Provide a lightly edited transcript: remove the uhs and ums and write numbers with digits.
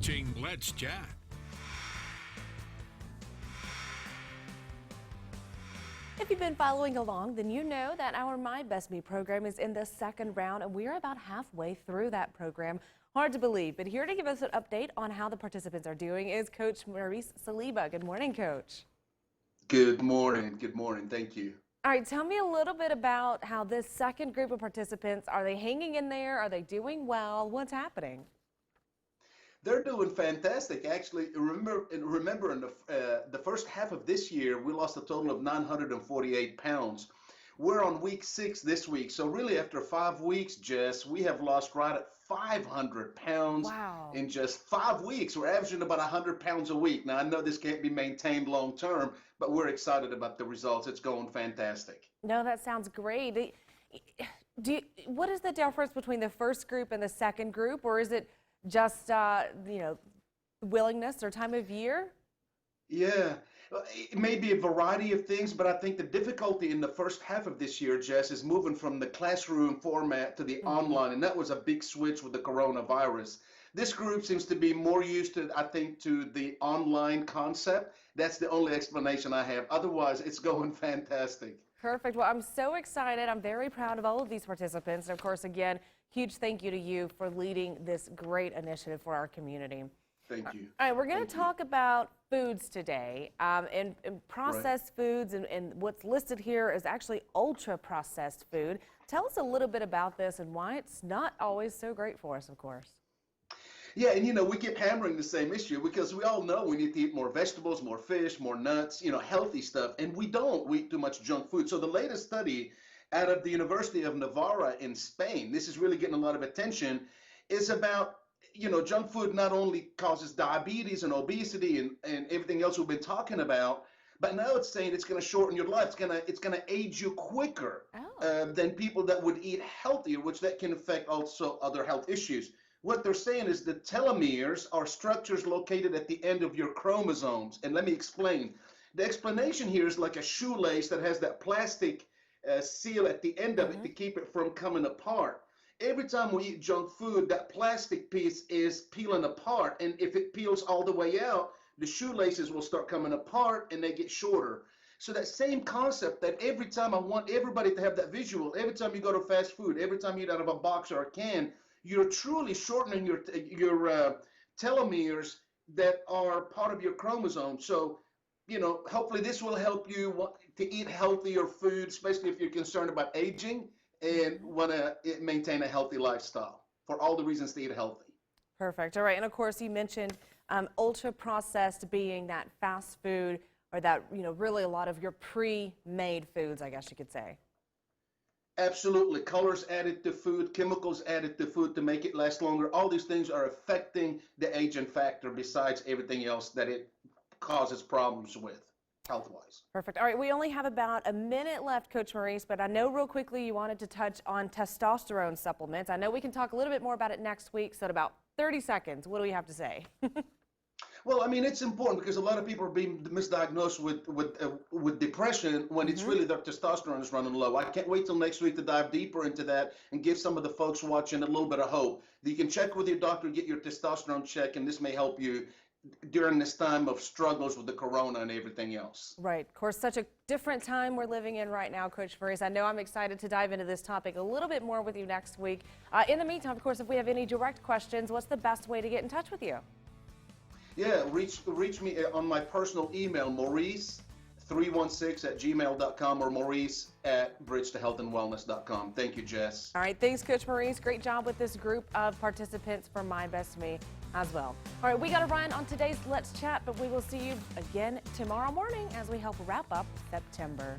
watching Let's Chat. If you've been following along, then you know that our My Best Me program is in the second round, and we're about halfway through that program. Hard to believe, but here to give us an update on how the participants are doing is Coach Maurice Saliba. Good morning, Coach. Good morning. Good morning. Thank you. All right, tell me a little bit about how this second group of participants, are they hanging in there? Are they doing well? What's happening? They're doing fantastic. Actually, remember in the first half of this year, we lost a total of 948 pounds. We're on week 6 this week. So really after 5 weeks, Jess, we have lost right at 500 pounds. Wow. In just 5 weeks. We're averaging about 100 pounds a week. Now, I know this can't be maintained long term, but we're excited about the results. It's going fantastic. No, that sounds great. What is the difference between the first group and the second group, or is it just, willingness or time of year? Yeah, it may be a variety of things, but I think the difficulty in the first half of this year, Jess, is moving from the classroom format to the online, and that was a big switch with the coronavirus. This group seems to be more used to, I think, to the online concept. That's the only explanation I have. Otherwise, it's going fantastic. Perfect. Well, I'm so excited. I'm very proud of all of these participants. And of course, again, huge thank you to you for leading this great initiative for our community. Thank you. All right, we're going to talk about foods today, and processed foods, and what's listed here is actually ultra-processed food. Tell us a little bit about this and why it's not always so great for us, of course. Yeah, and we keep hammering the same issue because we all know we need to eat more vegetables, more fish, more nuts, healthy stuff, and we don't. We eat too much junk food. So the latest study out of the University of Navarra in Spain, this is really getting a lot of attention, is about junk food not only causes diabetes and obesity and everything else we've been talking about, but now it's saying it's going to shorten your life. It's going to age you quicker than people that would eat healthier, which that can affect also other health issues. What they're saying is the telomeres are structures located at the end of your chromosomes. And let me explain. The explanation here is like a shoelace that has that plastic seal at the end of it to keep it from coming apart. Every time we eat junk food, that plastic piece is peeling apart. And if it peels all the way out, the shoelaces will start coming apart and they get shorter. So that same concept, that every time, I want everybody to have that visual, every time you go to fast food, every time you eat out of a box or a can, you're truly shortening your telomeres that are part of your chromosome. So, hopefully this will help you to eat healthier food, especially if you're concerned about aging and want to maintain a healthy lifestyle, for all the reasons to eat healthy. Perfect. All right. And of course, you mentioned ultra-processed being that fast food, or that, really a lot of your pre-made foods, I guess you could say. Absolutely. Colors added to food, chemicals added to food to make it last longer. All these things are affecting the aging factor besides everything else that it causes problems with health-wise. Perfect. All right, we only have about a minute left, Coach Maurice, but I know real quickly you wanted to touch on testosterone supplements. I know we can talk a little bit more about it next week, so in about 30 seconds, what do we have to say? Well, I mean, it's important because a lot of people are being misdiagnosed with depression when it's really their testosterone is running low. I can't wait till next week to dive deeper into that and give some of the folks watching a little bit of hope. You can check with your doctor, get your testosterone check, and this may help you during this time of struggles with the corona and everything else. Right. Of course, such a different time we're living in right now, Coach Maurice. I know I'm excited to dive into this topic a little bit more with you next week. In the meantime, of course, if we have any direct questions, what's the best way to get in touch with you? Yeah, reach me on my personal email, Maurice316@gmail.com or Maurice@bridgetohealthandwellness.com. Thank you, Jess. All right, thanks, Coach Maurice. Great job with this group of participants from My Best Me as well. All right, we got to run on today's Let's Chat, but we will see you again tomorrow morning as we help wrap up September.